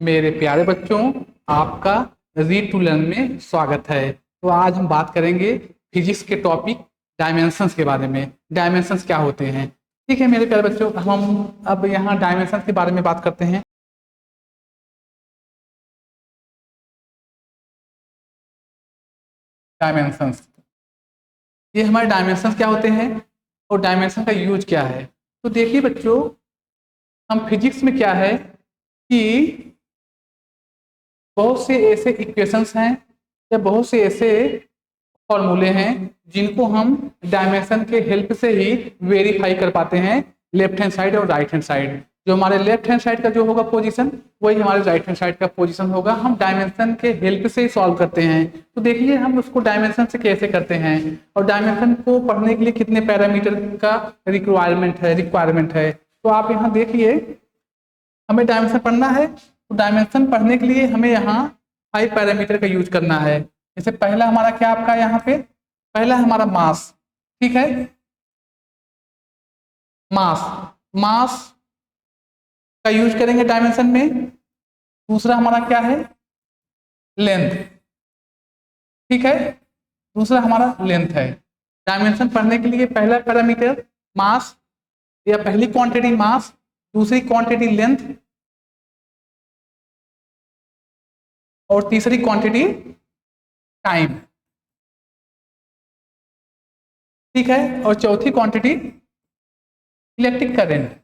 मेरे प्यारे बच्चों, आपका रीड टू लर्न में स्वागत है। तो आज हम बात करेंगे फिजिक्स के टॉपिक डायमेंशंस के बारे में। डायमेंशंस क्या होते हैं? ठीक है मेरे प्यारे बच्चों, हम अब यहाँ डायमेंशंस के बारे में बात करते हैं। डायमेंशंस, ये हमारे डायमेंशंस क्या होते हैं और डायमेंशन का यूज क्या है। तो देखिए बच्चों, हम फिजिक्स में क्या है कि बहुत से ऐसे इक्वेशंस हैं या बहुत से ऐसे फॉर्मूले हैं जिनको हम डायमेंशन के हेल्प से ही वेरीफाई कर पाते हैं, लेफ्ट हैंड साइड और राइट हैंड साइड। जो हमारे लेफ्ट हैंड साइड का जो होगा पोजीशन, वही हमारे राइट हैंड साइड का पोजीशन होगा। हम डायमेंशन के हेल्प से ही सॉल्व करते हैं। तो देखिए हम उसको डायमेंशन से कैसे करते हैं और डायमेंशन को पढ़ने के लिए कितने पैरामीटर का रिक्वायरमेंट है। तो आप यहाँ देखिए, हमें डायमेंशन पढ़ना है तो डायमेंशन पढ़ने के लिए हमें यहाँ 5 पैरामीटर का यूज करना है। जैसे पहला हमारा क्या आपका यहाँ पे, पहला हमारा मास, ठीक है, मास मास का यूज करेंगे डायमेंशन में। दूसरा हमारा क्या है, लेंथ, ठीक है, दूसरा हमारा लेंथ है। डायमेंशन पढ़ने के लिए पहला पैरामीटर मास या पहली क्वांटिटी मास, दूसरी क्वांटिटी लेंथ और तीसरी क्वांटिटी टाइम, ठीक है, और चौथी क्वांटिटी इलेक्ट्रिक करंट।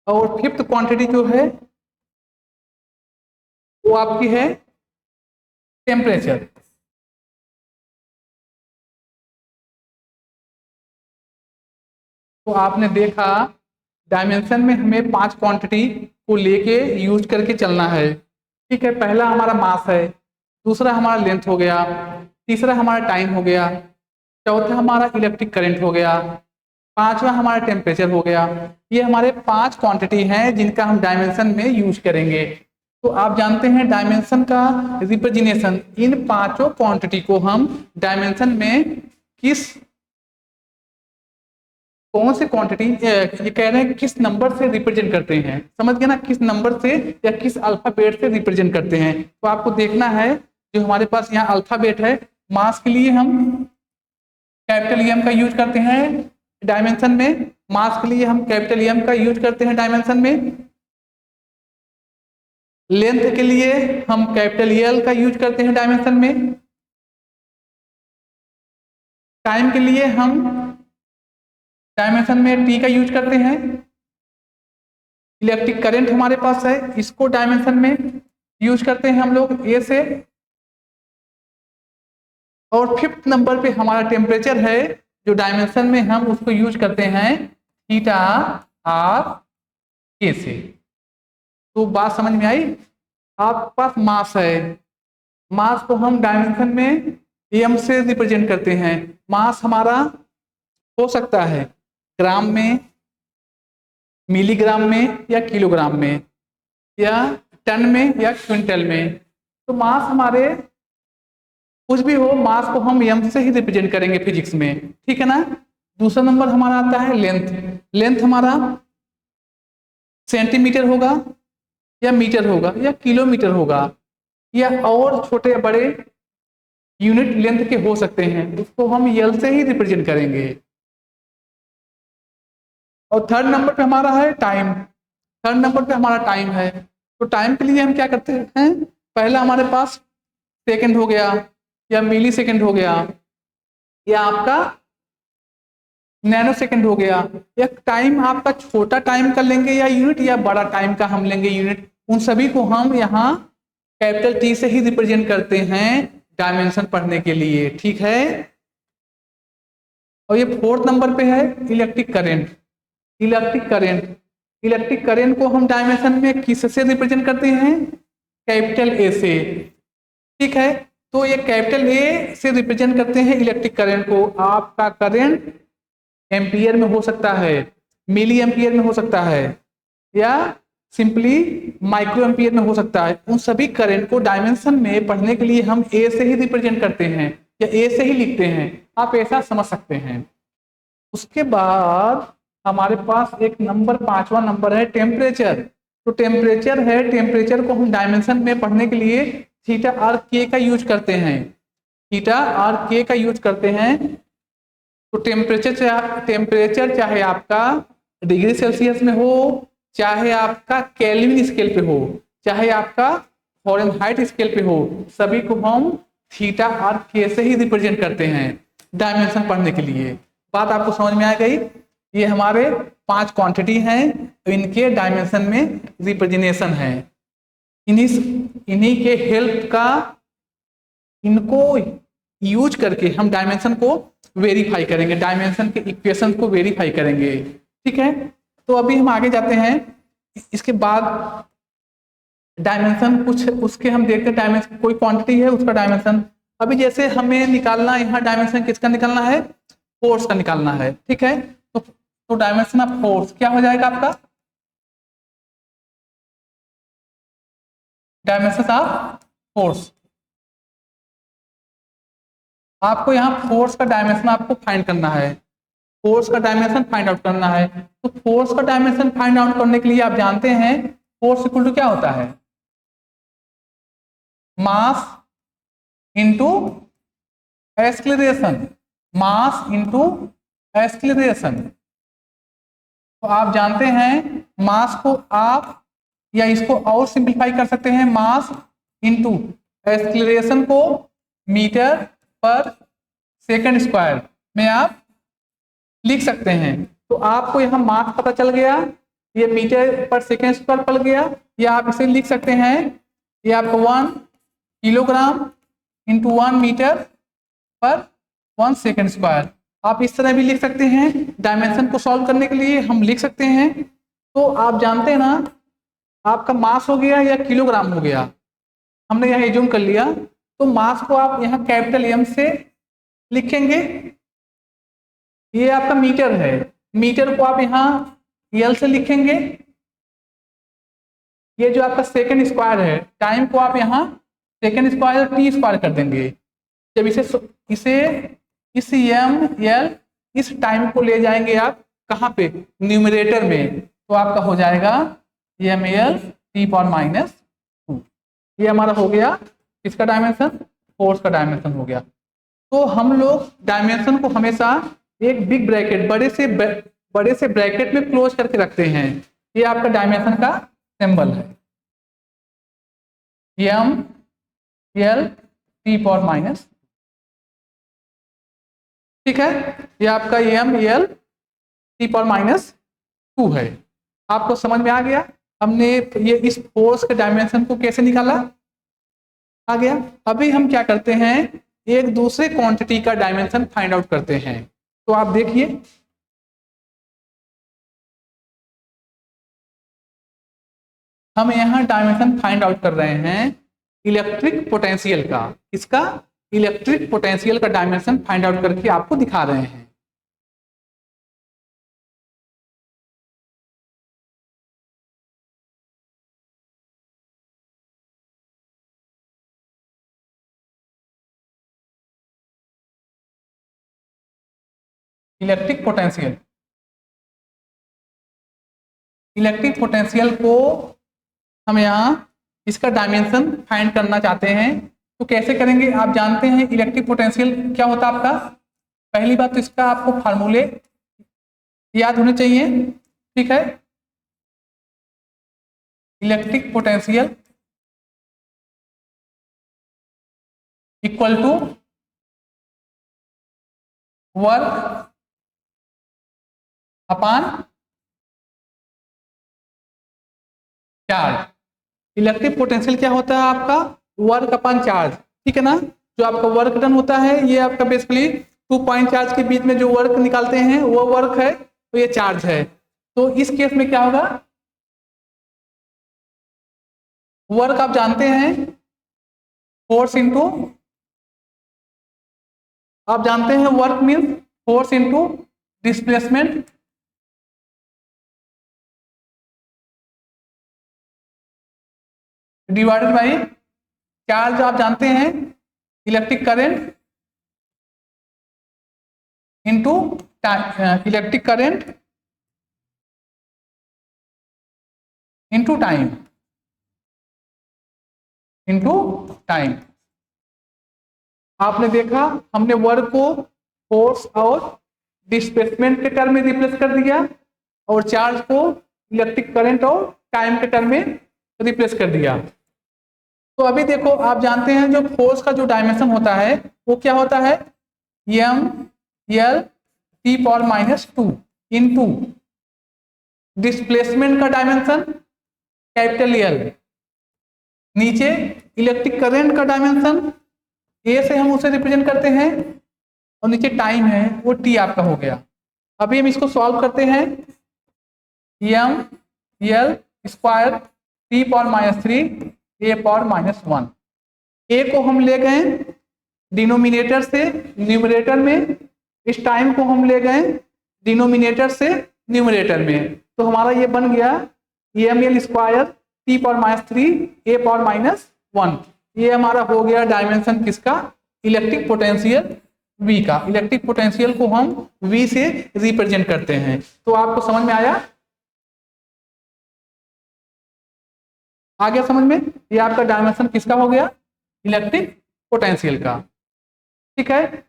और फिफ्थ क्वांटिटी जो है वो आपकी है टेम्परेचर। तो आपने देखा डायमेंशन में हमें 5 क्वांटिटी को लेके यूज करके चलना है, ठीक है। पहला हमारा मास है, दूसरा हमारा लेंथ हो गया, तीसरा हमारा टाइम हो गया, चौथा हमारा इलेक्ट्रिक करंट हो गया, पांचवा हमारा टेम्परेचर हो गया। ये हमारे 5 क्वांटिटी हैं जिनका हम डायमेंशन में यूज करेंगे। तो आप जानते हैं डायमेंशन का रिप्रेजेंटेशन, इन पांचों क्वांटिटी को हम डायमेंशन में कौन से क्वांटिटी, ये कह रहे हैं किस नंबर से रिप्रेजेंट करते हैं, समझ गए ना, किस नंबर से या किस अल्फाबेट से रिप्रेजेंट करते हैं। तो आपको देखना है, जो हमारे पास यहाँ अल्फाबेट है, मास के लिए हम कैपिटल एम का यूज करते हैं डायमेंशन में, मास के लिए हम कैपिटल एम का यूज करते हैं डायमेंशन में। लेंथ के लिए हम कैपिटल एल का यूज करते हैं डायमेंशन में। टाइम के लिए हम डायमेंशन में टी का यूज करते हैं। इलेक्ट्रिक करंट हमारे पास है, इसको डायमेंशन में यूज करते हैं हम लोग ए से। और फिफ्थ नंबर पे हमारा टेम्परेचर है, जो डायमेंशन में हम उसको यूज करते हैं थीटा आर के से। तो बात समझ में आई? आपके पास मास है, मास को हम डायमेंशन में एम से रिप्रेजेंट करते हैं। मास हमारा हो सकता है ग्राम में, मिलीग्राम में या किलोग्राम में या टन में या क्विंटल में। तो मास हमारे कुछ भी हो, मास को हम एम से ही रिप्रेजेंट करेंगे फिजिक्स में, ठीक है ना। दूसरा नंबर हमारा आता है लेंथ। लेंथ हमारा सेंटीमीटर होगा या मीटर होगा या किलोमीटर होगा या और छोटे बड़े यूनिट लेंथ के हो सकते हैं, उसको हम एल से ही रिप्रेजेंट करेंगे। और थर्ड नंबर पे हमारा है टाइम। थर्ड नंबर पे हमारा टाइम है। तो टाइम के लिए हम क्या करते हैं, पहला हमारे पास सेकंड हो गया या मिली सेकंड हो गया या आपका नैनो सेकंड हो गया, या टाइम आपका छोटा टाइम का लेंगे या यूनिट, या बड़ा टाइम का हम लेंगे यूनिट। उन सभी को हम यहाँ कैपिटल टी से ही रिप्रेजेंट करते हैं डायमेंशन पढ़ने के लिए, ठीक है। और ये फोर्थ नंबर पे है electric current. Electric current, electric current को हम डायमेंशन में किस से रिप्रेजेंट करते हैं, कैपिटल ए से, ठीक है। तो ये कैपिटल ए से रिप्रेजेंट करते हैं इलेक्ट्रिक करंट को। आपका करंट एम्पियर में हो सकता है, मिली एम्पियर में हो सकता है या सिंपली माइक्रो एम्पियर में हो सकता है। उन सभी करंट को डायमेंशन में पढ़ने के लिए हम ए से ही रिप्रेजेंट करते हैं या ए से ही लिखते हैं। आप ऐसा समझ सकते हैं। उसके बाद हमारे पास एक नंबर, पांचवा नंबर है टेम्परेचर। तो टेम्परेचर है, टेम्परेचर को हम डायमेंशन में पढ़ने के लिए थीटा आर के का यूज करते हैं, थीटा आर के का यूज करते हैं। तो टेम्परेचर चाहे आपका डिग्री सेल्सियस में हो, चाहे आपका केल्विन स्केल पे हो, चाहे आपका फॉरेनहाइट स्केल पे हो, सभी को हम थीटा आर के से ही रिप्रेजेंट करते हैं डायमेंशन पढ़ने के लिए। बात आपको समझ में आ गई? ये हमारे 5 क्वांटिटी हैं, इनके डायमेंशन में रिप्रेजेंटेशन है। इन्हीं के हेल्प का, इनको यूज करके हम डायमेंशन को वेरीफाई करेंगे, डायमेंशन के इक्वेशन को वेरीफाई करेंगे। ठीक है, तो अभी हम आगे जाते हैं। इसके बाद डायमेंशन कुछ उसके हम देखते हैं, डायमेंशन कोई क्वांटिटी है उसका डायमेंशन। अभी जैसे हमें निकालना, यहाँ डायमेंशन किसका निकालना है? फोर्स का निकालना है। ठीक है, तो डायमेंशन ऑफ फोर्स क्या हो जाएगा आपका? डायमेंशन ऑफ फोर्स, आपको यहाँ फोर्स का डायमेंशन आपको फाइंड करना है, फोर्स का डायमेंशन फाइंड आउट करना है। तो फोर्स का डायमेंशन फाइंड आउट करने के लिए आप जानते हैं फोर्स इक्वल टू क्या होता है? Mass into acceleration, mass into acceleration. तो आप जानते हैं मास को आप, या इसको और सिंपलीफाई कर सकते हैं, मास इंटू एक्सीलरेशन को मीटर पर सेकंड स्क्वायर में आप लिख सकते हैं। तो आपको यहाँ मास पता चल गया, ये मीटर पर सेकंड स्क्वायर पड़ गया, या आप इसे लिख सकते हैं, ये आपको 1 किलोग्राम इंटू 1 मीटर पर 1 सेकंड स्क्वायर। आप इस तरह भी लिख सकते हैं। डायमेंशन को सॉल्व करने के लिए हम लिख सकते हैं। तो आप जानते हैं ना, आपका मास हो गया या किलोग्राम हो गया, हमने यहाँ एज्यूम कर लिया। तो मास को आप यहाँ कैपिटल एम से लिखेंगे, ये आपका मीटर है, मीटर को आप यहाँ एल से लिखेंगे। ये जो आपका सेकंड स्क्वायर है, टाइम को आप यहाँ सेकंड स्क्वायर टी स्क्वायर कर देंगे। जब इसे इस एम एल इस टाइम को ले जाएंगे आप कहाँ पे? न्यूमरेटर में, तो आपका हो जाएगा एम एल टी पावर -2। ये हमारा हो गया इसका डायमेंशन, फोर्स का डायमेंशन हो गया। तो हम लोग डायमेंशन को हमेशा एक बिग ब्रैकेट, बड़े से ब्रैकेट में क्लोज करके रखते हैं। ये आपका डायमेंशन का सिंबल है, एम एल टी पावर -। ठीक है, ये आपका एम एल टी पावर -2 है। आपको समझ में आ गया? हमने ये इस फोर्स के डायमेंशन को कैसे निकाला, आ गया। अभी हम क्या करते हैं, एक दूसरे क्वांटिटी का डायमेंशन फाइंड आउट करते हैं। तो आप देखिए, हम यहाँ डायमेंशन फाइंड आउट कर रहे हैं इलेक्ट्रिक पोटेंशियल का। इसका इलेक्ट्रिक पोटेंशियल का डायमेंशन फाइंड आउट करके आपको दिखा रहे हैं। इलेक्ट्रिक पोटेंशियल, इलेक्ट्रिक पोटेंशियल को हम यहाँ इसका डायमेंशन फाइंड करना चाहते हैं। तो कैसे करेंगे? आप जानते हैं इलेक्ट्रिक पोटेंशियल क्या होता है आपका। पहली बात तो इसका आपको फार्मूले याद होने चाहिए। ठीक है, electric potential equal to work upon charge. Electric potential क्या होता है आपका? Work upon charge. ठीक है ना, जो आपका वर्क डन होता है, ये आपका बेसिकली 2 पॉइंट चार्ज के बीच में जो वर्क निकालते हैं वो वर्क है, तो ये चार्ज है। तो इस केस में क्या होगा, वर्क आप जानते हैं फोर्स इंटू, आप जानते हैं work means force into displacement divided by charge. आप जानते हैं electric current into electric current into time, आपने देखा हमने वर्क को फोर्स और डिस्प्लेसमेंट के टर्म में रिप्लेस कर दिया और चार्ज को इलेक्ट्रिक करंट और टाइम के टर्म में रिप्लेस कर दिया। तो अभी देखो आप जानते हैं जो फोर्स का जो डायमेंशन होता है वो क्या होता है, M L T power -2 into displacement का डायमेंशन कैपिटल एल, नीचे इलेक्ट्रिक करंट का डायमेंशन ए से हम उसे रिप्रेजेंट करते हैं और नीचे टाइम है वो टी आपका हो गया। अभी हम इसको सॉल्व करते हैं, M L square T power -3 A power -1, A को हम ले गए डिनोमिनेटर से न्यूमरेटर में, इस टाइम को हम ले गए डिनोमिनेटर से न्यूमरेटर में, तो हमारा ये बन गया M L square T power -3 A power -1। ये हमारा हो गया डायमेंशन किसका, इलेक्ट्रिक पोटेंशियल V का। इलेक्ट्रिक पोटेंशियल को हम V से रिप्रेजेंट करते हैं। तो आपको समझ में आया, आ गया समझ में, ये आपका डायमेंशन किसका हो गया, इलेक्ट्रिक पोटेंशियल का। ठीक है,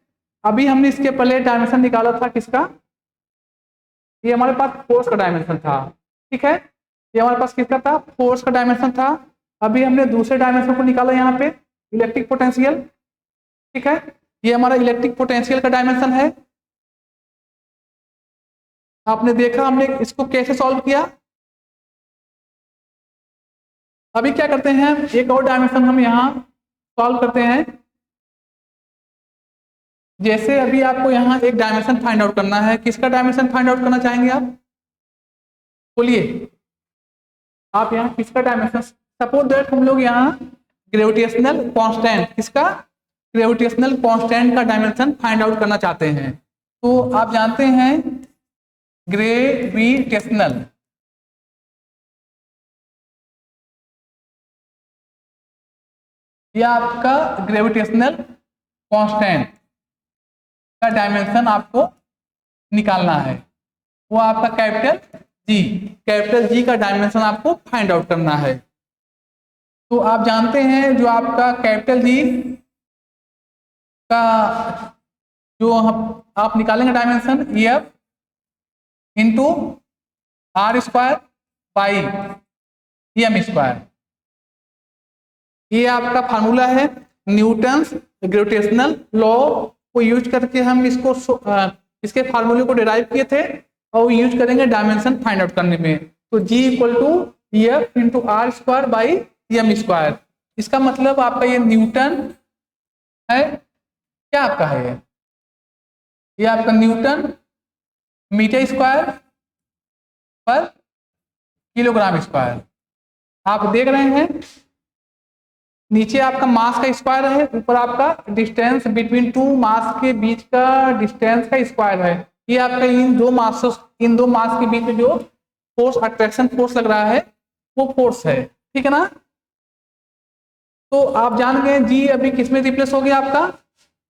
अभी हमने इसके पहले डायमेंशन निकाला था किसका, ये हमारे पास फोर्स का डायमेंशन था। ठीक है, ये हमारे पास किसका था, फोर्स का डायमेंशन था। अभी हमने दूसरे डायमेंशन को निकाला यहाँ पे, इलेक्ट्रिक पोटेंशियल। ठीक है, ये हमारा इलेक्ट्रिक पोटेंशियल का डायमेंशन है। आपने देखा हमने इसको कैसे सॉल्व किया। अभी क्या करते हैं, एक और डायमेंशन हम यहाँ सॉल्व करते हैं। जैसे अभी आपको यहाँ एक डायमेंशन फाइंड आउट करना है, किसका डायमेंशन फाइंड आउट करना चाहेंगे आप, बोलिए आप यहाँ किसका डायमेंशन, सपोज दैट हम लोग यहाँ ग्रेविटेशनल कांस्टेंट, किसका, ग्रेविटेशनल कांस्टेंट का डायमेंशन फाइंड आउट करना चाहते हैं। तो आप जानते हैं ग्रेविटेशनल, यह आपका ग्रेविटेशनल कांस्टेंट का डायमेंशन आपको निकालना है, वो आपका कैपिटल जी का डायमेंशन आपको फाइंड आउट करना है। तो आप जानते हैं जो आपका कैपिटल जी का जो आप निकालेंगे dimension F into R square by M square, ये आपका फार्मूला है न्यूटन्स ग्रेविटेशनल लॉ को यूज करके हम इसको इसके फार्मूले को डिराइव किए थे और यूज करेंगे डायमेंशन फाइंड आउट करने में। तो G equal to F into R square by M square, इसका मतलब आपका ये न्यूटन है, क्या आपका है ये आपका न्यूटन मीटर स्क्वायर पर किलोग्राम स्क्वायर। आप देख रहे हैं नीचे आपका मास का स्क्वायर है, ऊपर आपका डिस्टेंस बिटवीन टू मास के बीच का डिस्टेंस का स्क्वायर है। ये आपका इन दो मास के बीच में जो फोर्स, अट्रैक्शन फोर्स लग रहा है वो फोर्स है। ठीक है ना, तो आप जान गए जी अभी किसमें रिप्लेस हो गया आपका,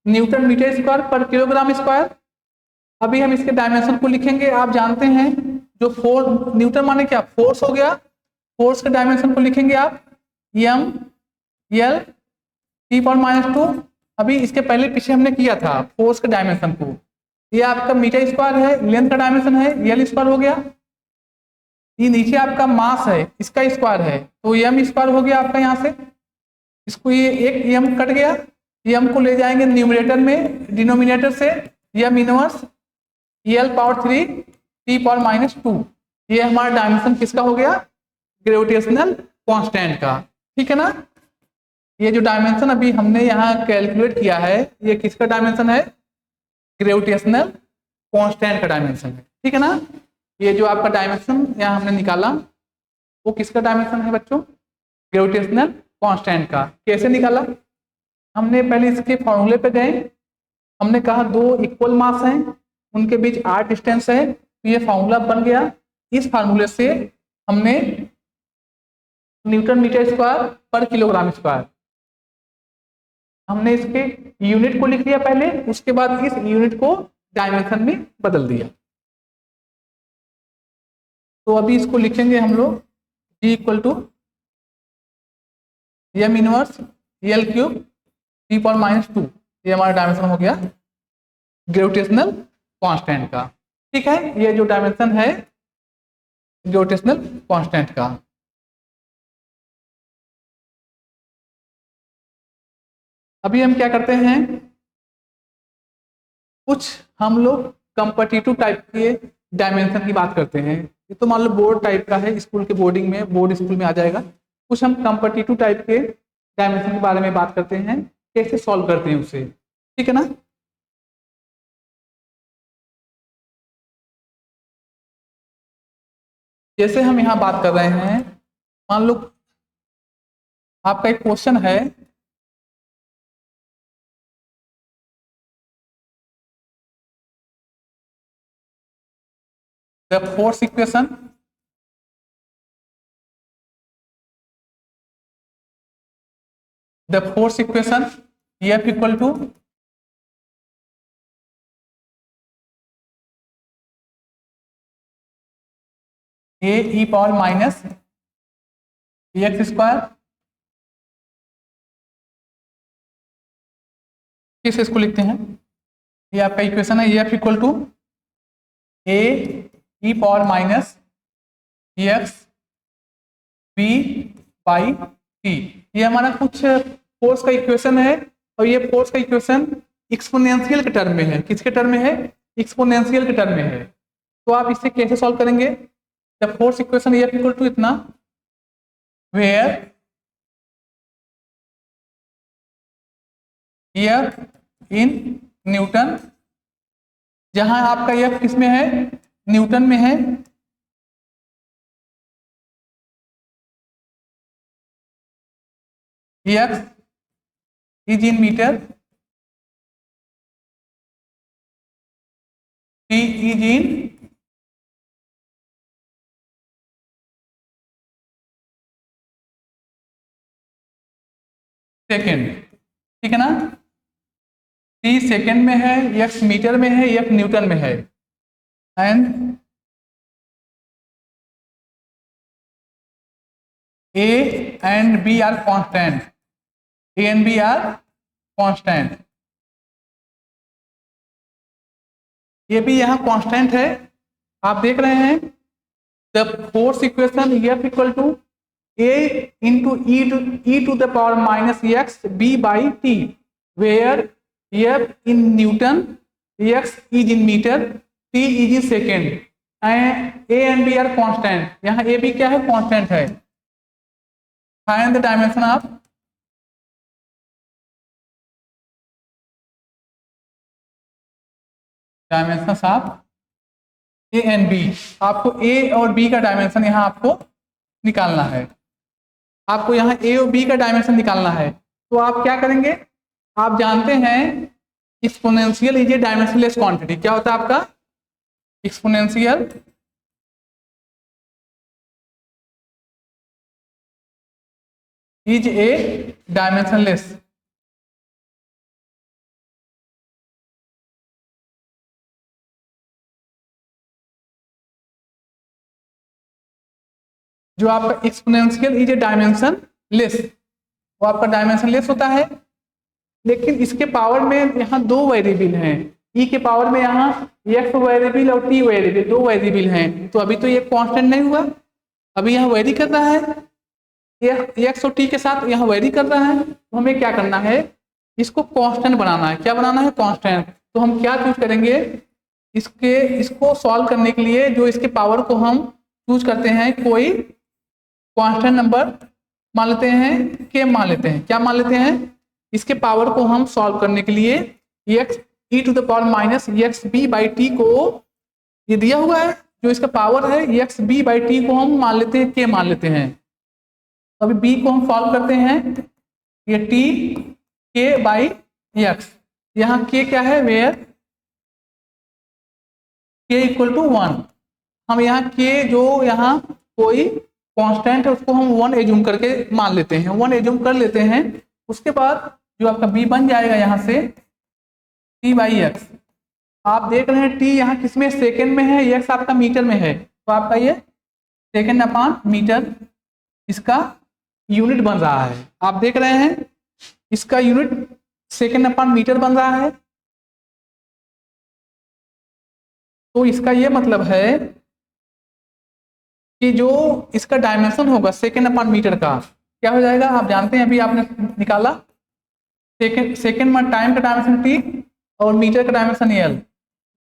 न्यूटन मीटर स्क्वायर पर किलोग्राम स्क्वायर। अभी हम इसके डायमेंशन को लिखेंगे। आप जानते हैं जो फोर्स, न्यूटन माने क्या, फोर्स हो गया, फोर्स के डायमेंशन को लिखेंगे आप एम एल टी पावर -2। अभी इसके पहले पीछे हमने किया था फोर्स के डायमेंशन को, ये आपका मीटर स्क्वायर है, लेंथ का डायमेंशन है एल स्क्वायर हो गया, ये नीचे आपका मास है इसका स्क्वायर है तो एम स्क्वायर हो गया आपका। यहाँ से इसको ये एक एम कट गया, एम को ले जाएंगे न्यूमरेटर में, डिनोमिनेटर से M inverse L power 3 T power -2, ये हमारा डायमेंशन किसका हो गया, ग्रेविटेशनल कांस्टेंट का। ठीक है ना, ये जो डायमेंशन अभी हमने यहाँ कैलकुलेट किया है ये किसका डायमेंशन है, ग्रेविटेशनल कांस्टेंट का डायमेंशन है। ठीक है ना, ये जो आपका डायमेंशन यहाँ हमने निकाला वो किसका डायमेंशन है बच्चों, ग्रेविटेशनल कांस्टेंट का। कैसे निकाला, हमने पहले इसके फॉर्मूले पे गए, हमने कहा दो इक्वल मास हैं उनके बीच r डिस्टेंस है, तो ये फार्मूला बन गया। इस फार्मूले से हमने न्यूटन मीटर स्क्वायर पर किलोग्राम स्क्वायर, हमने इसके यूनिट को लिख लिया पहले, उसके बाद इस यूनिट को डायमेंशन में बदल दिया। तो अभी इसको लिखेंगे हम लोग G equal to M inverse L cube T power -2, ये हमारा डायमेंशन हो गया ग्रेविटेशनल कांस्टेंट का। ठीक है, ये जो डायमेंशन है ग्रेविटेशनल कांस्टेंट का। अभी हम क्या करते हैं, कुछ हम लोग कंपटीटिव टाइप के डायमेंशन की बात करते हैं। ये तो मान लो बोर्ड टाइप का है, स्कूल के बोर्डिंग में, बोर्ड स्कूल में आ जाएगा। कुछ हम कंपटीटिव टाइप के डायमेंशन के बारे में बात करते हैं, कैसे सॉल्व करते हैं उसे। ठीक है ना। जैसे हम यहाँ बात कर रहे हैं, मान लो आपका एक क्वेश्चन है, the force equation F equal to A e power minus x square, किस इसको लिखते हैं, ये आपका इक्वेशन है। F equal to A e power minus x b by t, ये हमारा कुछ फोर्स का इक्वेशन है। और ये फोर्स का इक्वेशन एक्सपोनेंशियल के टर्म में है। किसके टर्म में है, एक्सपोनेंशियल के टर्म में है। तो आप इसे कैसे सॉल्व करेंगे, the force equation F equal to इतना, वेयर F इन न्यूटन, जहां आपका F किसमें है, न्यूटन में है, X is in metre, T is in second. ठीक है ना, T सेकेंड में है, X मीटर में है, F न्यूटन में है। And A and B are constant, A and B are constant, ये भी यहाँ कांस्टेंट है। आप देख रहे हैं the force equation F equal to A into e to the power minus x b by t, where F in newton, X is in metre, T is in second, and A and B are constant. यहाँ A B क्या है, constant है। Find the dimension of A and B। आपको A और B का dimension यहाँ आपको निकालना है। आपको यहाँ A और B का डायमेंशन निकालना है। तो आप क्या करेंगे, आप जानते हैं exponential is a dimensionless quantity. क्या होता है आपका, एक्सपोनेंशियल इज ए डायमेंशनलेस, जो आपका exponential is a dimension less, वो आपका डायमेंशन लेस होता है। लेकिन इसके पावर में यहाँ दो वेरिएबल हैं, ई के पावर में यहाँ एक्स वेरिएबल और टी वेरिएबल, दो वेरिएबल हैं। तो अभी तो ये कांस्टेंट नहीं हुआ, अभी यहाँ वेरी कर रहा है, एक्स और टी के साथ यहाँ वेरी कर रहा है। तो हमें क्या करना है, इसको कांस्टेंट बनाना है। क्या बनाना है, कांस्टेंट। तो हम क्या चूज करेंगे, इसको सॉल्व करने के लिए जो इसके पावर को हम चूज करते हैं, कोई कांस्टेंट नंबर मान लेते हैं, के मान लेते हैं। क्या मान लेते हैं, इसके पावर को हम सॉल्व करने के लिए x e to the power minus x b by t को, ये दिया हुआ है जो इसका पावर है, एक्स बी बाई टी को हम मान लेते हैं, के मान लेते हैं। अभी बी को हम सॉल्व करते हैं, ये टी के बाई एक्स, यहाँ के क्या है, वेयर के इक्वल टू 1। हम यहाँ के जो यहाँ कोई कांस्टेंट है उसको हम 1 एज्यूम करके मान लेते हैं, 1 एज्यूम कर लेते हैं। उसके बाद जो आपका बी बन जाएगा यहाँ से टी बाई एक्स। आप देख रहे हैं टी यहाँ किसमें सेकंड में है, एक्स आपका मीटर में है, तो आपका ये सेकंड अपॉन मीटर इसका यूनिट बन रहा है। आप देख रहे हैं इसका यूनिट सेकंड अपॉन मीटर बन रहा है। तो इसका ये मतलब है कि जो इसका डायमेंशन होगा सेकंड अपॉन मीटर का क्या हो जाएगा, आप जानते हैं अभी आपने निकाला, सेकंड में टाइम का डायमेंशन टी और मीटर का डायमेंशन एल।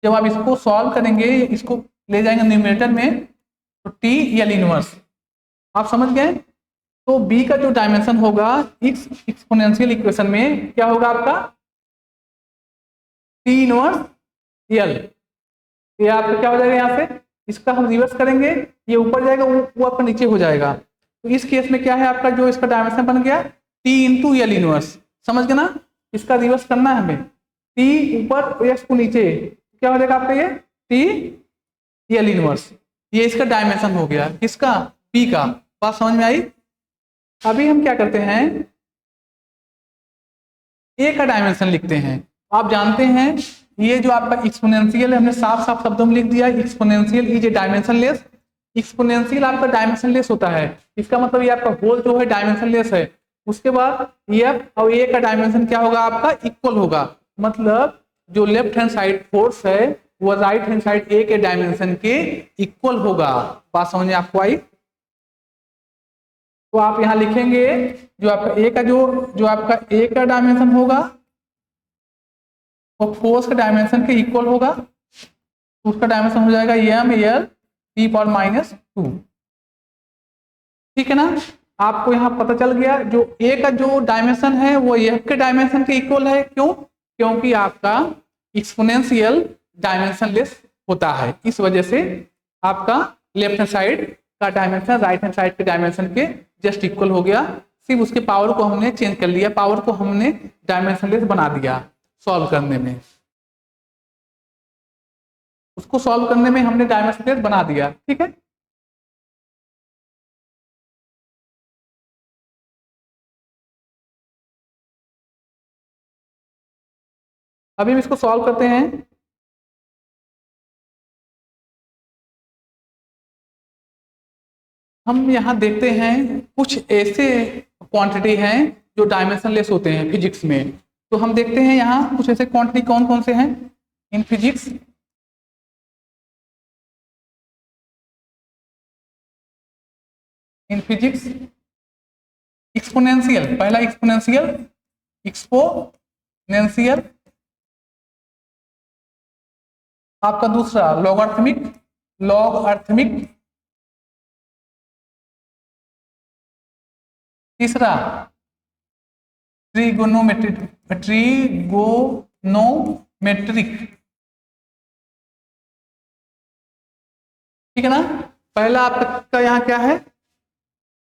जब आप इसको सॉल्व करेंगे, इसको ले जाएंगे न्यूमरेटर में, तो टी एल इनवर्स आप समझ गए। तो बी का जो डायमेंशन होगा इस एक्सपोनेंशियल इक्वेशन में क्या होगा आपका टी इनवर्स एल। ये आपका क्या हो जाएगा, यहाँ से इसका हम रिवर्स करेंगे, ये ऊपर जाएगा वो आपका नीचे हो जाएगा। तो इस केस में क्या है आपका जो इसका डायमेंशन बन गया टी इंटू एल इनवर्स। समझ गए ना, इसका रिवर्स करना है हमें, टी ऊपर एक्स को नीचे, क्या हो जाएगा आपका ये टी एल इनवर्स। ये इसका डायमेंशन हो गया, किसका पी का। बात समझ में आई। अभी हम क्या करते हैं, ए का डायमेंशन लिखते हैं। आप जानते हैं ये जो आपका एक्सपोनेंशियल है, हमने साफ साफ शब्दों में लिख दिया, exponential is a dimensionless. Exponential आपका डायमेंशनलेस होता है, इसका मतलब ये आपका होल जो है डायमेंशनलेस है। उसके बाद एफ और ए का डायमेंशन क्या होगा आपका इक्वल होगा, मतलब जो लेफ्ट हैंड साइड फोर्स है वो राइट हैंड साइड ए के डायमेंशन के इक्वल होगा। बात समझ में आपको आई। तो आप यहां लिखेंगे जो आपका ए का जो आपका ए का डायमेंशन होगा वो फोर्स के डायमेंशन के इक्वल होगा, तो उसका डायमेंशन हो जाएगा एम एल पी पावर -2। ठीक है ना। आपको यहाँ पता चल गया जो ए का जो डायमेंशन है वो एफ के डायमेंशन के इक्वल है। क्यों, क्योंकि आपका एक्सपोनेंशियल डायमेंशनलेस होता है, इस वजह से आपका लेफ्ट हैंड साइड का डायमेंशन राइट हैंड साइड के डायमेंशन के जस्ट इक्वल हो गया। सिर्फ उसके पावर को हमने चेंज कर लिया, पावर को हमने डायमेंशनलेस बना दिया सॉल्व करने में, उसको सॉल्व करने में हमने डायमेंशनलेस बना दिया। ठीक है। अभी हम इसको सॉल्व करते हैं। हम यहाँ देखते हैं कुछ ऐसे क्वांटिटी हैं जो डायमेंशनलेस होते हैं फिजिक्स में। तो हम देखते हैं यहाँ कुछ ऐसे क्वांटिटी कौन कौन से हैं in physics. In physics exponential, पहला एक्सपोनेंशियल, एक्सपोनेंशियल, आपका दूसरा लॉगरिथमिक, लॉगरिथमिक, तीसरा ट्रिगोनोमेट्रिक, ट्रिगोनोमेट्रिक। ठीक है ना। पहला आपका यहाँ क्या है,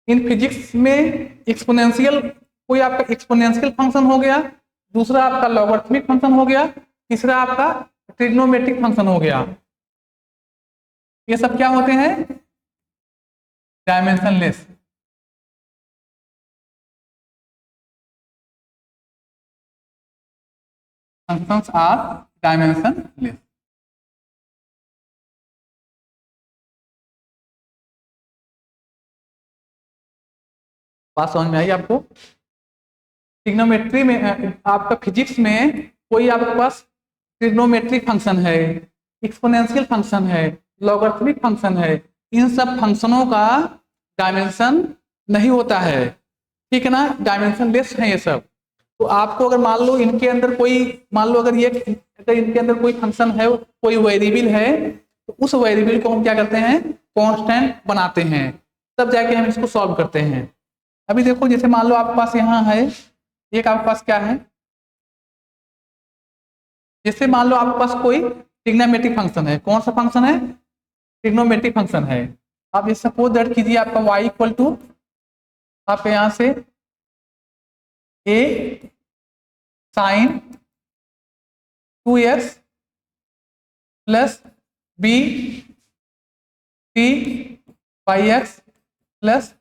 इन फिजिक्स में एक्सपोनेंशियल, कोई आपका एक्सपोनेंशियल फंक्शन हो गया, दूसरा आपका लॉगरिथमिक फंक्शन हो गया, तीसरा आपका ट्रिग्नोमेट्रिक फंक्शन हो गया। ये सब क्या होते हैं, डायमेंशनलेस। Functions are dimensionless. बात समझ में आई आपको। ट्रिग्नोमेट्री में आपका फिजिक्स में कोई आपके पास ट्रिग्नोमेट्रिक फंक्शन है, एक्सपोनेंशियल फंक्शन है, लॉगरिथमिक फंक्शन है, इन सब फंक्शनों का डायमेंशन नहीं होता है। ठीक है ना, डायमेंशनलेस है ये सब। तो आपको अगर मान लो इनके अंदर कोई, मान लो अगर इनके अंदर कोई फंक्शन है, कोई वेरिएबल है, तो उस वेरिएबल को हम क्या करते हैं, कांस्टेंट बनाते हैं, तब जाके हम इसको सॉल्व करते हैं। अभी देखो जैसे मान लो आपके पास यहाँ है एक, आपके पास क्या है, जैसे मान लो आपके पास कोई ट्रिग्नोमेट्रिक फंक्शन है। कौन सा फंक्शन है, ट्रिग्नोमेट्रिक फंक्शन है। आप ये सपोज दैट कीजिए आपका y इक्वल टू आपके यहाँ से a sine 2x plus b t by x plus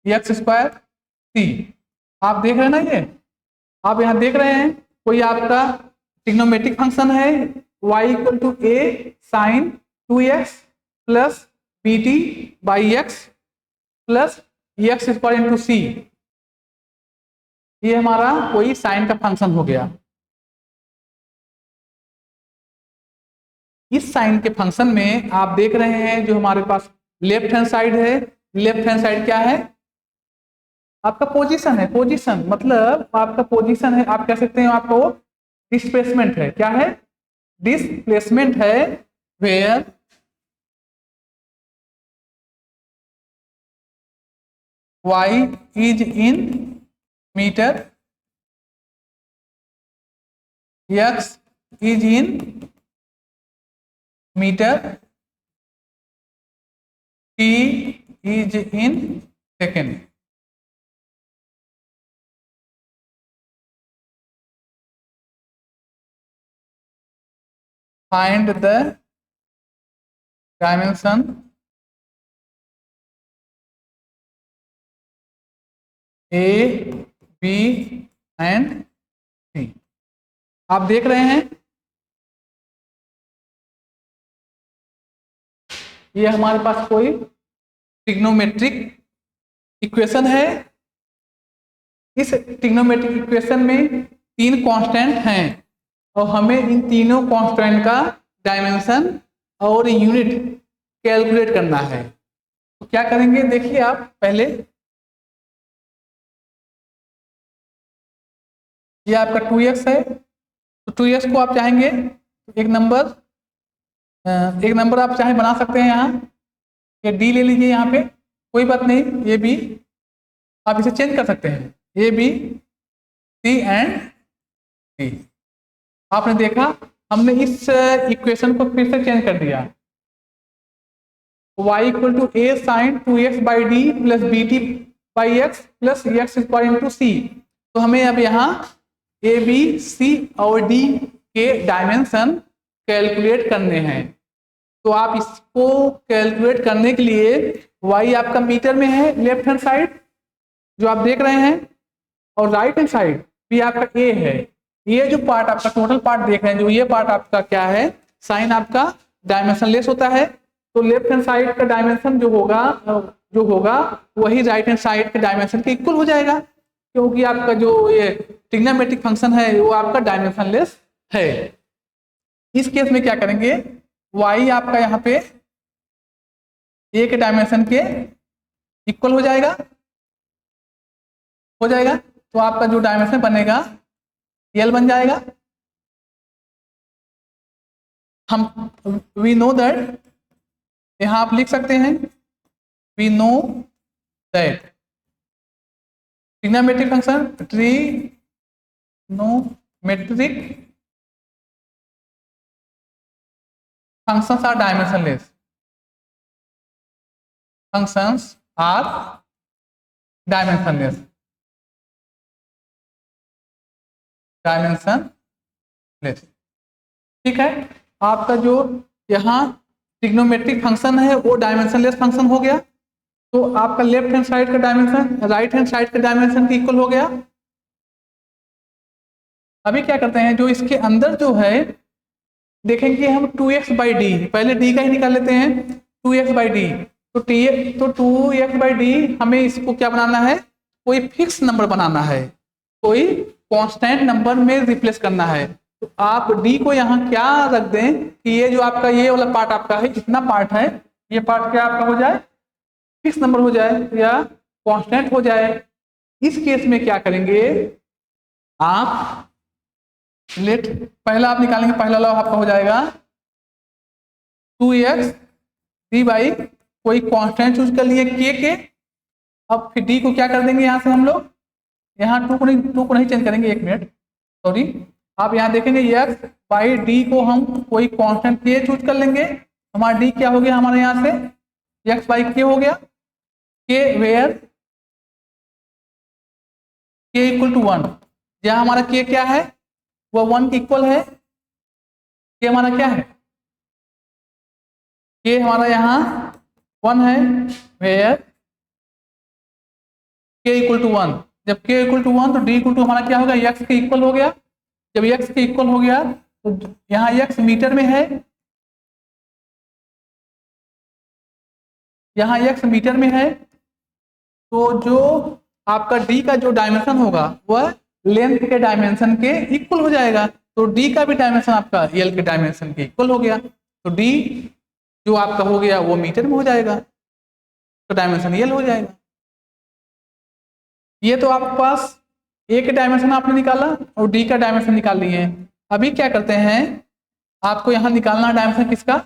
x square c. आप देख रहे हैं ना, ये आप यहाँ देख रहे हैं कोई आपका ट्रिग्नोमेट्रिक फंक्शन है, y equal to a sine 2x plus b T by x plus x square into c. ये हमारा कोई साइन का फंक्शन हो गया। इस साइन के फंक्शन में आप देख रहे हैं जो हमारे पास लेफ्ट हैंड साइड है, लेफ्ट हैंड साइड क्या है? आपका पोजीशन है। पोजीशन मतलब आपका पोजीशन है, आप कह सकते हैं आपका वो डिस्प्लेसमेंट है। क्या है? डिस्प्लेसमेंट है। Where y is in metre, x is in metre, t is in second. Find the dimension A, B and C। आप देख रहे हैं ये हमारे पास कोई ट्रिग्नोमेट्रिक इक्वेशन है। इस ट्रिग्नोमेट्रिक इक्वेशन में 3 कांस्टेंट हैं और हमें इन तीनों कांस्टेंट का डायमेंशन और यूनिट कैलकुलेट करना है। तो क्या करेंगे देखिए आप पहले, ये आपका 2x है तो 2x को आप चाहेंगे एक नंबर आप चाहे बना सकते हैं। यहाँ ये d ले लीजिए, यहाँ पे कोई बात नहीं, ये भी आप इसे चेंज कर सकते हैं, A B C and D. आपने देखा हमने इस इक्वेशन को फिर से चेंज कर दिया। y equal to a sine 2x by d plus b T by x plus x square into c. तो हमें अब यहाँ ए बी सी और डी के डायमेंशन कैलकुलेट करने हैं। तो आप इसको कैलकुलेट करने के लिए y आपका मीटर में है लेफ्ट हैंड साइड जो आप देख रहे हैं, और राइट हैंड साइड भी आपका a है। ये जो पार्ट आपका टोटल पार्ट देख रहे हैं, जो ये पार्ट आपका क्या है, साइन आपका डायमेंशन लेस होता है। तो लेफ्ट हैंड साइड का डायमेंशन जो होगा वही राइट हैंड साइड के डायमेंशन के इक्वल हो जाएगा, क्योंकि आपका जो ये ट्रिग्नोमेट्रिक फंक्शन है वो आपका डायमेंशन लेस है। इस केस में क्या करेंगे, y आपका यहाँ पे a के डायमेंशन के इक्वल हो जाएगा। तो आपका जो डायमेंशन बनेगा L बन जाएगा। हम वी नो दैट, यहाँ आप लिख सकते हैं we know that trigonometric function functions are dimensionless। functions are dimensionless। ठीक है, आपका जो यहाँ ट्रिग्नोमेट्रिक फंक्शन है वो डायमेंशनलेस फंक्शन हो गया। तो आपका लेफ्ट हैंड साइड का डायमेंशन राइट हैंड साइड के डायमेंशन के इक्वल हो गया। अभी क्या करते हैं, जो इसके अंदर जो है देखेंगे हम 2x बाई डी, पहले d का ही निकाल लेते हैं। 2x बाई डी तो 2x बाई डी हमें इसको क्या बनाना है, कोई फिक्स नंबर बनाना है, कोई कांस्टेंट नंबर में रिप्लेस करना है। तो आप d को यहाँ क्या रख दें कि ये जो आपका ये वाला पार्ट आपका है, इतना पार्ट है, ये पार्ट क्या आपका हो जाए, फिक्स नंबर हो जाए या कांस्टेंट हो जाए। इस केस में क्या करेंगे आप, लेट पहला आप निकालेंगे, पहला लॉ आपका हो जाएगा 2x डी बाई कोई कांस्टेंट चूज कर लिए k के। अब फिर d को क्या कर देंगे, यहाँ से हम लोग यहाँ 2 को नहीं चेंज करेंगे, 1 मिनट सॉरी। आप यहाँ देखेंगे x बाई डी को हम कोई कांस्टेंट k चूज कर लेंगे। हमारा d क्या हो गया, हमारे यहाँ से x बाई k हो गया, k where k equal to 1। यहाँ हमारा k क्या है, वो 1 के इक्वल है। k हमारा क्या है, k हमारा यहाँ 1 है, वेयर k इक्वल टू 1। जब k इक्वल टू 1 तो d इक्वल टू हमारा क्या होगा, x के इक्वल हो गया। जब x के इक्वल हो गया तो यहाँ x मीटर में है, यहाँ x मीटर में है, तो जो आपका d का जो डायमेंशन होगा वह लेंथ के डायमेंशन के इक्वल हो जाएगा। तो d का भी डायमेंशन आपका l के डायमेंशन के इक्वल हो गया, तो d जो आपका हो गया वो मीटर में हो जाएगा, तो डायमेंशन l हो जाएगा। ये तो आपके पास a के डायमेंशन आपने निकाला और d का डायमेंशन निकाल लिए। अभी क्या करते हैं, आपको यहाँ निकालना डायमेंशन किसका,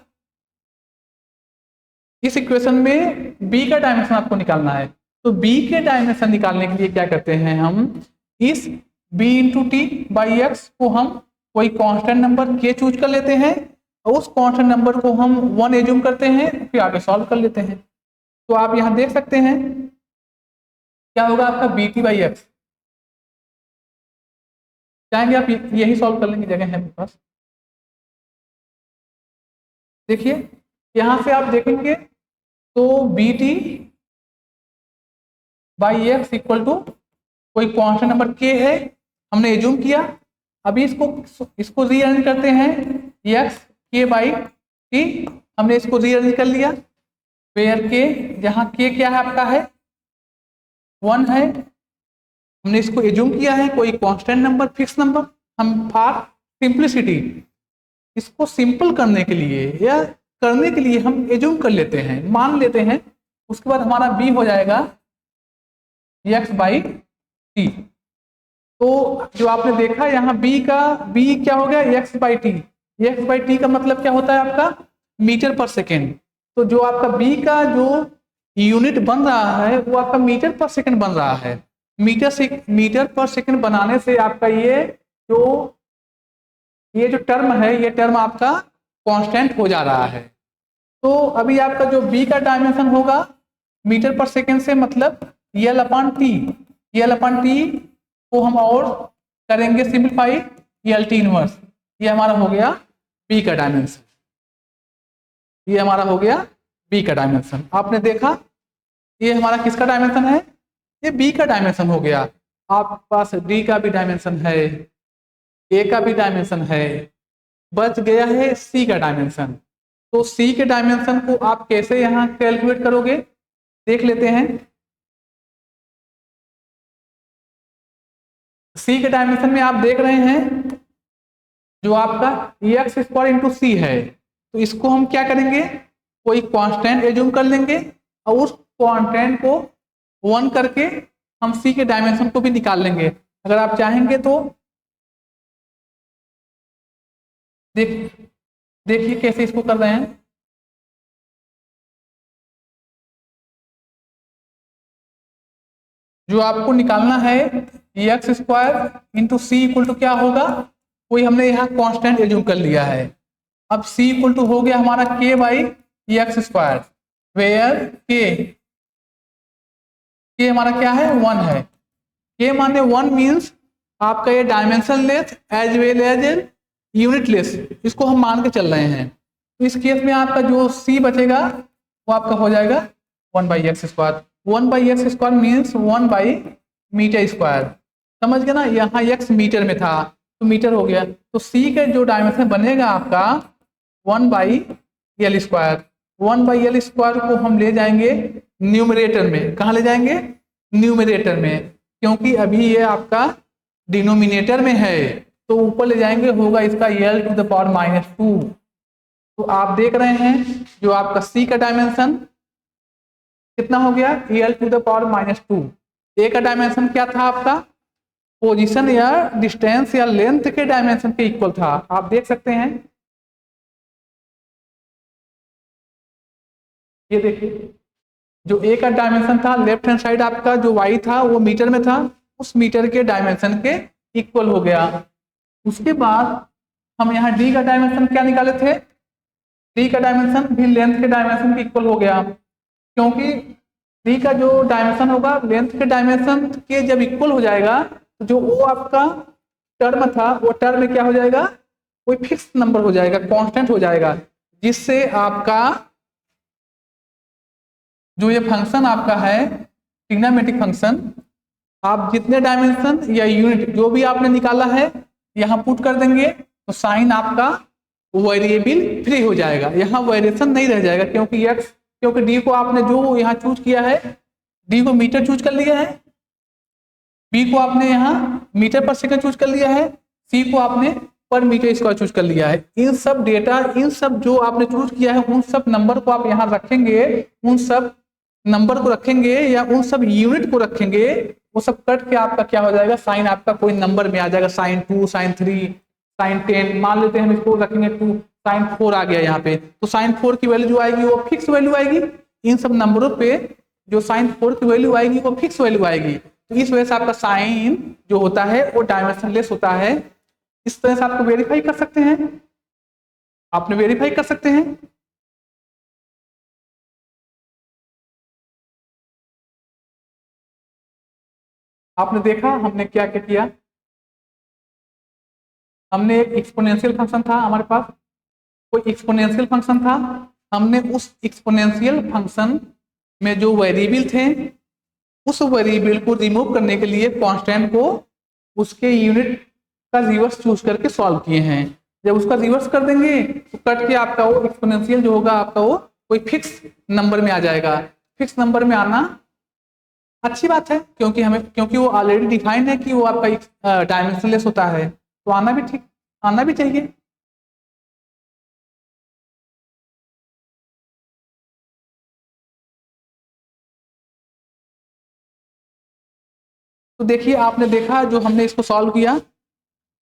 इस इक्वेशन में b का डायमेंशन आपको निकालना है। तो b के डायमेंशन निकालने के लिए क्या करते हैं, हम इस b into T by x को हम कोई कांस्टेंट नंबर k चूज कर लेते हैं और उस कांस्टेंट नंबर को हम 1 एज्यूम करते हैं, फिर आगे सॉल्व कर लेते हैं। तो आप यहाँ देख सकते हैं क्या होगा आपका बी टी बाई एक्स, चाहेंगे आप यही सॉल्व कर लेंगे, जगह है मेरे पास। देखिए यहाँ से आप देखेंगे तो B T by X equal to कोई कांस्टेंट नंबर k है, हमने एज्यूम किया। अभी इसको रीअरेंज करते हैं, x k बाई टी, हमने इसको रीअरेंज कर लिया, वेयर k, जहाँ k क्या है आपका है 1 है, हमने इसको एज्यूम किया है कोई कांस्टेंट नंबर, फिक्स नंबर। हम फॉर सिंप्लिसिटी इसको सिंपल करने के लिए या करने के लिए हम एज्यूम कर लेते हैं, मान लेते हैं। उसके बाद हमारा b हो जाएगा x बाई टी। तो जो आपने देखा यहाँ b क्या हो गया x by T, x by T का मतलब क्या होता है आपका मीटर पर सेकेंड। तो जो आपका b का जो यूनिट बन रहा है वो आपका मीटर पर सेकेंड बन रहा है। मीटर पर सेकेंड बनाने से आपका ये जो टर्म है, ये टर्म आपका कांस्टेंट हो जा रहा है। तो अभी आपका जो b का डायमेंशन होगा मीटर पर सेकेंड से मतलब यल अपॉन टी को हम और करेंगे सिंप्लीफाई, यल टी इनवर्स। ये हमारा हो गया b का डायमेंशन, ये हमारा हो गया b का डायमेंशन। आपने देखा ये हमारा किसका डायमेंशन है, ये b का डायमेंशन हो गया। आपके पास d का भी डायमेंशन है, a का भी डायमेंशन है, बच गया है c का डायमेंशन। तो c के डायमेंशन को आप कैसे यहाँ कैलकुलेट करोगे देख लेते हैं। c के डायमेंशन में आप देख रहे हैं जो आपका एक्स स्क्वायर इंटू सी है, तो इसको हम क्या करेंगे कोई कांस्टेंट एज्यूम कर लेंगे और उस कांस्टेंट को 1 करके हम c के डायमेंशन को भी निकाल लेंगे। अगर आप चाहेंगे तो देखिए कैसे इसको कर रहे हैं। जो आपको निकालना है X square into C equal to क्या होगा, कोई हमने यहाँ कांस्टेंट एज्यूम कर लिया है। अब c इक्वल टू हो गया हमारा k by X square, where k हमारा क्या है 1 है। k माने 1 मीन्स आपका ये dimensionless as well as unitless, इसको हम मान के चल रहे हैं। तो इस केस में आपका जो c बचेगा वो आपका हो जाएगा 1 by X square. 1 by X square means 1 by metre square, समझ गए ना। यहाँ x मीटर में था तो मीटर हो गया, तो c का जो डायमेंशन बनेगा आपका 1 by L square. 1 by L square को हम ले जाएंगे न्यूमरेटर में। कहाँ ले जाएंगे, न्यूमरेटर में, क्योंकि अभी ये आपका डिनोमिनेटर में है, तो ऊपर ले जाएंगे, होगा इसका एल टू द पावर -2। तो आप देख रहे हैं जो आपका c का डायमेंशन कितना हो गया, एल टू द पावर -2। ए का डायमेंशन क्या था आपका, पोजीशन या डिस्टेंस या लेंथ के डायमेंशन के इक्वल था। आप देख सकते हैं, ये देखिए जो ए का डायमेंशन था लेफ्ट हैंड साइड आपका जो वाई था वो मीटर में था, उस मीटर के डायमेंशन के इक्वल हो गया। उसके बाद हम यहाँ डी का डायमेंशन क्या निकाले थे, डी का डायमेंशन भी लेंथ के डायमेंशन के इक्वल हो गया, क्योंकि डी का जो डायमेंशन होगा लेंथ के डायमेंशन के जब इक्वल हो जाएगा तो जो वो आपका टर्म था वो टर्म क्या हो जाएगा, कोई फिक्स नंबर हो जाएगा, कांस्टेंट हो जाएगा, जिससे आपका जो ये फंक्शन आपका है ट्रिग्नोमेट्रिक फंक्शन, आप जितने डायमेंशन या यूनिट जो भी आपने निकाला है यहाँ पुट कर देंगे, तो तो साइन आपका वेरिएबल फ्री हो जाएगा, यहाँ वेरिएशन नहीं रह जाएगा, क्योंकि क्योंकि डी को आपने जो यहाँ चूज किया है, डी को मीटर चूज कर लिया है, बी को आपने यहाँ मीटर पर सेकंड चूज कर लिया है, सी को आपने पर मीटर स्क्वायर चूज कर लिया है। इन सब डेटा, इन सब जो आपने चूज किया है, उन सब नंबर को आप यहाँ रखेंगे, उन सब नंबर को रखेंगे या उन सब यूनिट को रखेंगे, वो सब कट के आपका क्या हो जाएगा, साइन आपका कोई नंबर में आ जाएगा, साइन 2, साइन 3, साइन 10, मान लेते हैं हम इसको रखेंगे 2, साइन 4 आ गया यहाँ पे, तो साइन 4 की वैल्यू जो आएगी वो फिक्स वैल्यू आएगी। इन सब नंबरों पे जो साइन 4 की वैल्यू आएगी वो फिक्स वैल्यू आएगी। तो इस वजह से आपका साइन जो होता है वो डायमेंशनलेस होता है। इस तरह से आपको वेरीफाई कर सकते हैं, आपने वेरीफाई कर सकते हैं। आपने देखा हमने क्या क्या किया, हमने एक एक्सपोनेंशियल फंक्शन था हमारे पास, कोई एक्सपोनेंशियल फंक्शन था, हमने उस एक्सपोनेंशियल फंक्शन में जो वेरिएबल थे, उस वेरिएबल को रिमूव करने के लिए कांस्टेंट को उसके यूनिट का रिवर्स चूज करके सॉल्व किए हैं। जब उसका रिवर्स कर देंगे तो कट के आपका वो एक्सपोनेंशियल जो होगा आपका वो कोई फिक्स नंबर में आ जाएगा। फिक्स नंबर में आना अच्छी बात है, क्योंकि वो ऑलरेडी डिफाइंड है कि वो आपका डायमेंशनलेस होता है, तो आना भी ठीक, आना भी चाहिए। तो देखिए आपने देखा जो हमने इसको सॉल्व किया,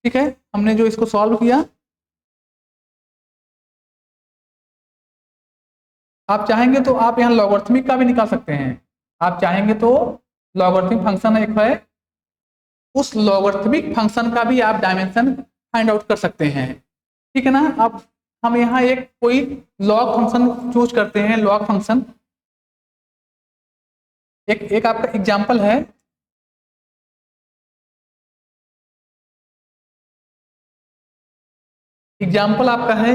ठीक है, हमने जो इसको सॉल्व किया, आप चाहेंगे तो आप यहाँ लॉगरिथमिक का भी निकाल सकते हैं। आप चाहेंगे तो लॉगरिथमिक फंक्शन एक है, उस लॉगरिथमिक फंक्शन का भी आप डायमेंशन फाइंड आउट कर सकते हैं, ठीक है ना। अब हम यहाँ एक कोई लॉग फंक्शन चूज करते हैं, लॉग फंक्शन एक आपका एग्जांपल है, एग्जाम्पल आपका है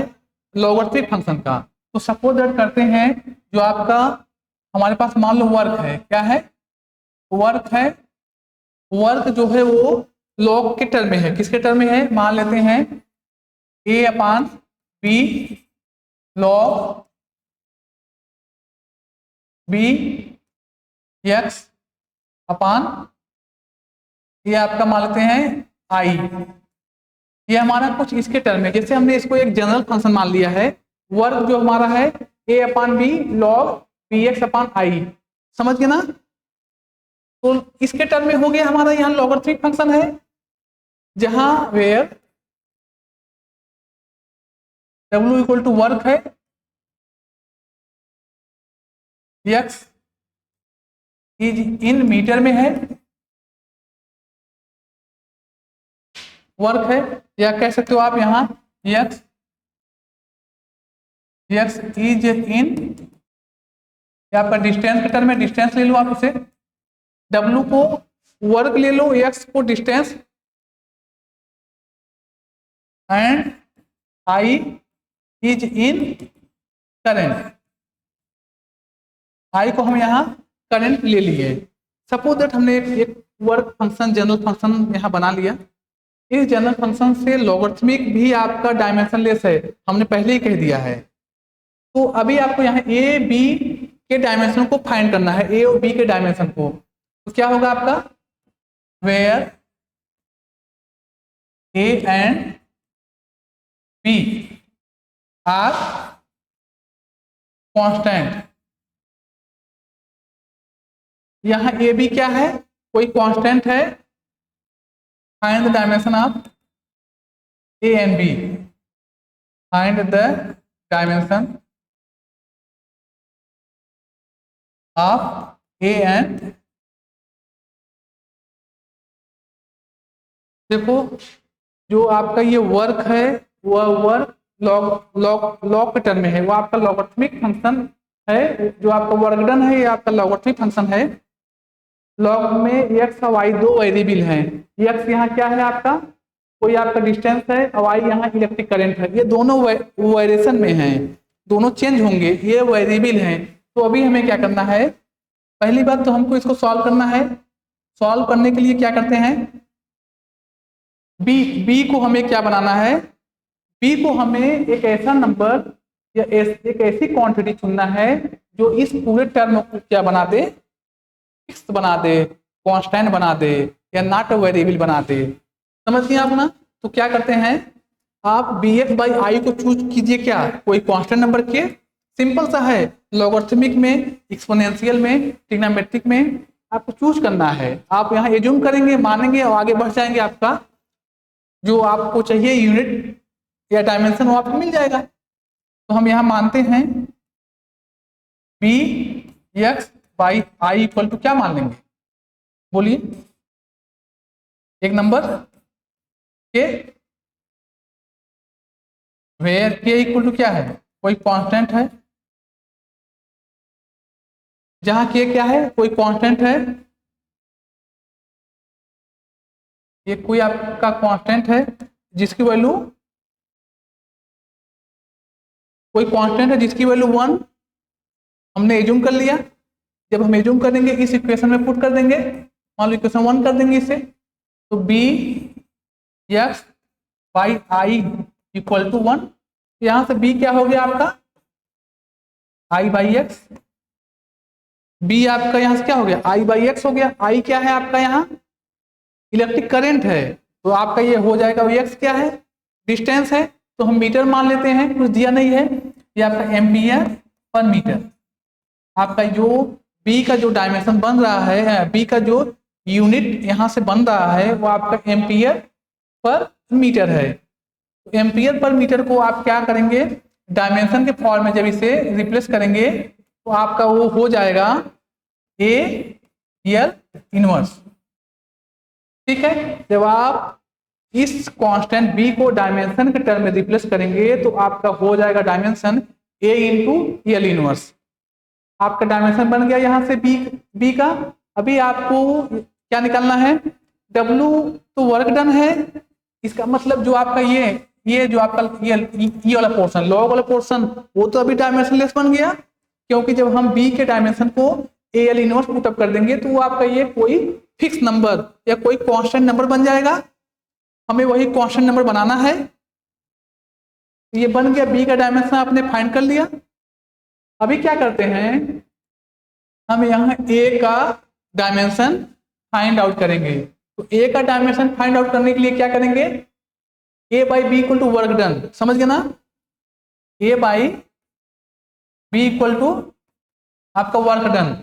लॉगरिथमिक फंक्शन का। तो सपोज दैट करते हैं जो आपका हमारे पास मान लो वर्क है, क्या है, वर्क है, वर्क जो है वो लॉग के टर्म में है, किसके टर्म में है, मान लेते हैं a upon b log b x upon ये आपका मान लेते हैं आई, ये हमारा कुछ इसके टर्म है। जैसे हमने इसको एक जनरल फंक्शन मान लिया है, वर्क जो हमारा है a upon b log b x upon i, समझ गए ना। तो इसके टर्म में हो गया हमारा यहाँ लॉगरिथमिक फंक्शन है, जहां where w equal to work है, x इज इन मीटर में है, वर्क है, या कह सकते हो आप यहाँ x इज इन, आपका डिस्टेंस के टर्म में, डिस्टेंस ले लो आप इसे, w को वर्क ले लो, x को distance, and i is in current, i को हम यहाँ करंट ले लिए। सपोज दैट हमने एक वर्क फंक्शन जनरल फंक्शन यहाँ बना लिया, इस जनरल फंक्शन से लॉगरिथमिक भी आपका डायमेंशनलेस है, हमने पहले ही कह दिया है। तो अभी आपको यहाँ ए बी के डायमेंशन को फाइंड करना है, ए और बी के डायमेंशन को, तो क्या होगा आपका, where A and B are constant, यहाँ ए बी क्या है, कोई कांस्टेंट है, find the dimension of A and B, find the dimension of A and, देखो जो आपका ये वर्क है वह वर्क लॉग के टर्म में है, वो आपका लॉगरिथमिक फंक्शन है, जो आपका वर्क डन है ये आपका लॉगरिथमिक फंक्शन है। लॉग में x और y दो वेरिएबल हैं, x यहाँ क्या है आपका, कोई आपका डिस्टेंस है, और y यहाँ इलेक्ट्रिक करंट है, ये दोनों वेरिएशन में हैं, दोनों चेंज होंगे, ये वेरिएबल हैं। तो अभी हमें क्या करना है, पहली बात तो हमको इसको सॉल्व करना है। सॉल्व करने के लिए क्या करते हैं, बी को हमें क्या बनाना है, बी को हमें एक ऐसा नंबर या एक ऐसी क्वांटिटी चुनना है जो इस पूरे टर्म को क्या बना दे, फिक्स बना दे, कांस्टेंट बना दे या नॉट वेरिएबल बना दे। समझ गए आप ना? तो क्या करते हैं आप बी एक्स बाई आई को चूज कीजिए, क्या कोई कांस्टेंट नंबर के, सिंपल सा है, लॉगरिथमिक में, एक्सपोनेंशियल में, ट्रिग्नोमेट्रिक में आपको चूज करना है। आप यहाँ एज्यूम करेंगे, मानेंगे और आगे बढ़ जाएंगे, आपका जो आपको चाहिए यूनिट या डायमेंशन वो आपको मिल जाएगा। तो हम यहाँ मानते हैं B X by I equal to क्या मान लेंगे, बोलिए, एक नंबर के वेयर के इक्वल टू क्या है, कोई कांस्टेंट है, जहां के क्या है, कोई कांस्टेंट है, ये कोई आपका कांस्टेंट है जिसकी वैल्यू, कोई कांस्टेंट है जिसकी वैल्यू 1 हमने एज्यूम कर लिया। जब हम एज्यूम करेंगे इस इक्वेशन में पुट कर देंगे, मान लो इक्वेशन 1 कर देंगे इसे, तो B X by I equal to 1, यहां से बी क्या हो गया आपका आई बाई एक्स, बी आपका यहां से क्या हो गया आई बाई एक्स हो गया। आई क्या है आपका यहाँ इलेक्ट्रिक करंट है, तो आपका ये हो जाएगा, एक्स क्या है डिस्टेंस है, तो हम मीटर मान लेते हैं, कुछ दिया नहीं है, ये आपका एम्पियर पर मीटर। आपका जो बी का जो डायमेंशन बन रहा है, बी का जो यूनिट यहाँ से बन रहा है वो आपका एम्पियर पर मीटर है। तो एम्पियर पर मीटर को आप क्या करेंगे, डायमेंशन के फॉर्म में जब इसे रिप्लेस करेंगे तो आपका वो हो जाएगा ए एल इनवर्स। ठीक है, जब आप इस कांस्टेंट बी को डायमेंशन के टर्म में रिप्लेस करेंगे तो आपका हो जाएगा डायमेंशन ए इंटू एल इनवर्स। आपका डायमेंशन बन गया यहाँ से बी का। अभी आपको क्या निकालना है, डब्ल्यू तो वर्क डन है, इसका मतलब जो आपका ये जो आपका ये वाला पोर्शन, लॉग वाला पोर्शन, वो तो अभी डायमेंशन लेस बन गया, क्योंकि जब हम बी के डायमेंशन को ए एल इनवर्स पुटअप कर देंगे तो वो आपका ये कोई फिक्स नंबर या कोई कांस्टेंट नंबर बन जाएगा। हमें वही कांस्टेंट नंबर बनाना है, ये बन गया, बी का डायमेंशन आपने फाइंड कर लिया। अभी क्या करते हैं, हम यहाँ ए का डायमेंशन फाइंड आउट करेंगे। तो ए का डायमेंशन फाइंड आउट करने के लिए क्या करेंगे, a by b equal to work done, समझ गए ना, a by b equal to आपका वर्क डन।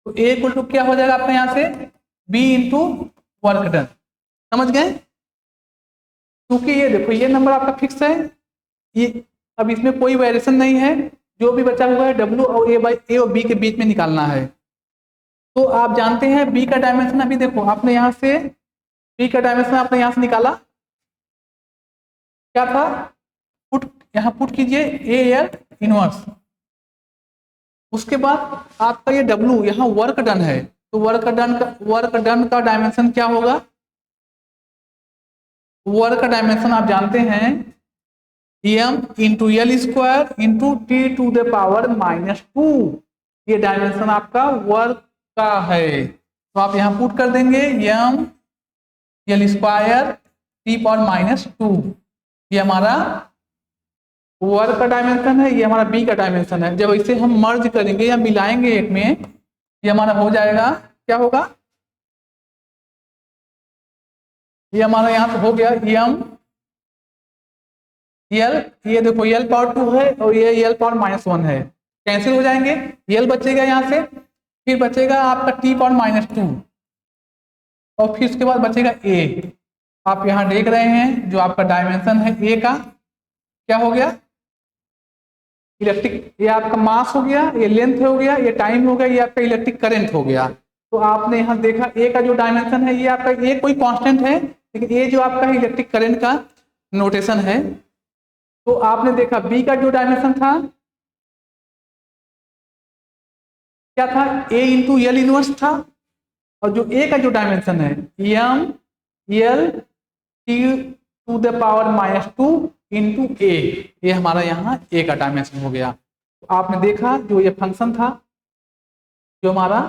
तो ए इक्वल टू क्या हो जाएगा आपका यहाँ से बी इंटू वर्क डन, समझ गए। क्योंकि ये देखो ये नंबर आपका फिक्स है, ये अब इसमें कोई वेरिएशन नहीं है, जो भी बचा हुआ है डब्ल्यू और ए और बी के बीच में निकालना है। तो आप जानते हैं बी का डायमेंशन, अभी देखो आपने यहाँ से बी का डायमेंशन आपने यहाँ से निकाला, क्या था, पुट यहाँ पुट कीजिए ए एल इनवर्स। उसके बाद आपका ये डब्ल्यू यहाँ वर्क डन है, तो वर्क डन का डायमेंशन क्या होगा, वर्क का डायमेंशन आप जानते हैं M into L square into T to the power -2, ये डायमेंशन आपका वर्क का है। तो आप यहाँ पुट कर देंगे M L square T power -2, ये हमारा वर्क का डायमेंशन है, ये हमारा बी का डायमेंशन है। जब इसे हम मर्ज करेंगे या मिलाएंगे एक में, ये हमारा हो जाएगा, क्या होगा, ये हमारा यहाँ पे हो गया एम एल, ये देखो एल पावर 2 है और ये एल पावर -1 है, कैंसिल हो जाएंगे, एल बचेगा यहाँ से, फिर बचेगा आपका टी पावर -2 और फिर उसके बाद बचेगा ए। आप यहाँ देख रहे हैं जो आपका डायमेंशन है ए का, क्या हो गया, इलेक्ट्रिक, ये आपका मास हो गया, ये लेंथ हो गया, ये टाइम हो गया, ये आपका इलेक्ट्रिक करंट हो गया। तो आपने यहाँ देखा ए का जो डायमेंशन है ये आपका ए कोई कांस्टेंट है, लेकिन ये जो आपका इलेक्ट्रिक करंट का नोटेशन है। तो आपने देखा बी का जो डायमेंशन था क्या था, ए इंटू एल इनवर्स था, और जो ए का जो डायमेंशन है M L T to the power -2 into a, ये हमारा यहाँ ए का डायमेंशन हो गया। तो आपने देखा जो ये फंक्शन था, जो हमारा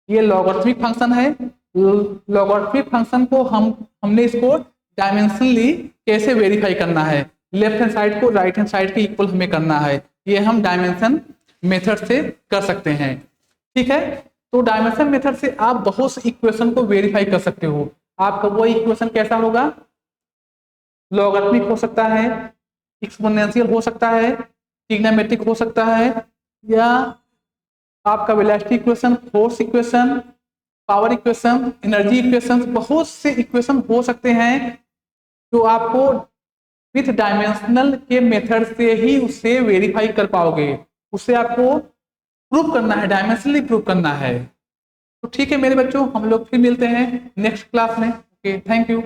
ये लॉगरिथमिक फंक्शन है, लॉगरिथमिक फंक्शन को हमने इसको डायमेंशनली कैसे वेरीफाई करना है, लेफ्ट हैंड साइड को राइट हैंड साइड के इक्वल हमें करना है, ये हम डायमेंशन मेथड से कर सकते हैं। ठीक है, तो डायमेंशन मेथड से आप बहुत सी इक्वेशन को वेरीफाई कर सकते हो। आपका वो इक्वेशन कैसा होगा, लॉगरिथमिक हो सकता है, एक्सपोनेंशियल हो सकता है, ट्रिग्नोमेट्रिक हो सकता है, या आपका velocity equation, force equation, power equation, energy equation, बहुत से इक्वेशन हो सकते हैं जो आपको विथ डायमेंशनल के मेथड से ही उसे वेरीफाई कर पाओगे। उसे आपको प्रूव करना है, डायमेंशनली प्रूव करना है। तो ठीक है मेरे बच्चों, हम लोग फिर मिलते हैं नेक्स्ट क्लास में। Okay, thank you.